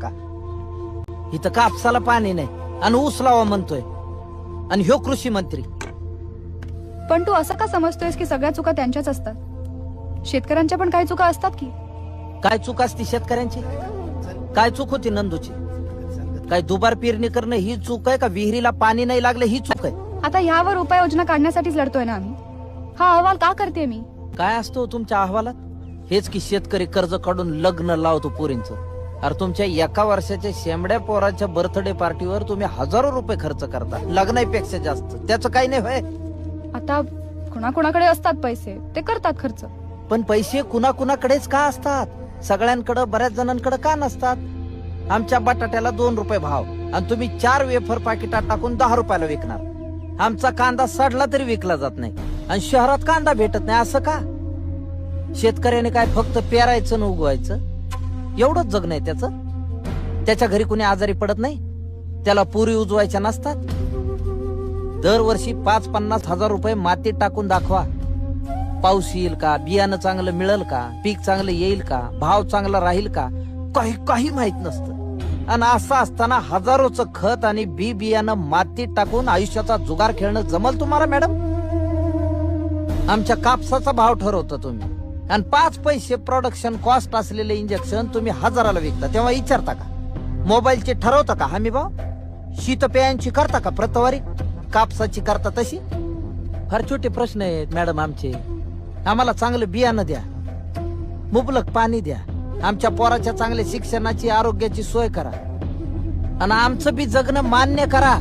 का? इथं कापसाला पाणी नाही आणि ऊस लावा म्हणतोय, आणि ह्यो कृषी मंत्री. पण तू असं का समजतोयस की सगळ्या चुका त्यांच्याच असतात? शेतकऱ्यांच्या पण काही चुका असतात की. काय चूक असती शेतकऱ्यांची? काय चूक होती नंदूची? काय दुबार पेरणी करणं ही चूक आहे का? विहिरीला पाणी नाही लागलं ही चूक आहे? आता ह्यावर उपाययोजना काढण्यासाठीच लढतोय ना आम्ही. हा अहवाल का करते मी? काय असतो तुमच्या अहवालात? हेच की शेतकरी कर्ज काढून लग्न लावतो पोरींचं. अरे तुमच्या एका वर्षाच्या शेंबड्या पोराच्या बर्थडे पार्टीवर तुम्ही हजारो रुपये खर्च करता, लग्नापेक्षा जास्त. त्याचं काही नाही होय. आता कुणाकुणाकडे असतात पैसे, ते करतात खर्च. पण पैसे कुणाकुणाकडेच का असतात? सगळ्यांकडे, बऱ्याच जणांकडे का नसतात? आमच्या बटाट्याला 2 रुपये भाव आणि तुम्ही 4 वेफर पाकिटात टाकून 10 रुपयाला विकणार. आमचा कांदा सडला तरी विकला जात नाही आणि शहरात कांदा भेटत नाही, असं का? शेतकऱ्याने काय फक्त पेरायचं न उगवायचं एवढंच जग नाही त्याचं? त्याच्या घरी कुणी आजारी पडत नाही? त्याला पुरी उजवायच्या नसतात? दरवर्षी 5-50 हजार रुपये मातीत टाकून दाखवा. पाऊस येईल का? बियाणं चांगलं मिळेल का? पीक चांगलं येईल का? भाव चांगला राहील का? काही माहित नसतं. आणि असं असताना हजारोचं खत आणि बी बियाणं मातीत टाकून आयुष्याचा जुगार खेळणं जमल तुम्हाला मॅडम? आमच्या कापसाचा भाव ठरवता तुम्ही आणि 5 पैसे प्रोडक्शन कॉस्ट असलेले इंजेक्शन तुम्ही 1000ला विकता. तेव्हा विचारता का? मोबाईलचे ठरवता का हमी भाव? शीतपेयांची करता का प्रतवारी? कापसाची करता तशी? फार छोटे प्रश्न आहेत मॅडम आमचे. आम्हाला चांगलं बियाणं द्या, मुबलक पाणी द्या, आमच्या पोराच्या चांगल्या शिक्षणाची, आरोग्याची सोय करा आणि आमचं बी जगणं मान्य करा.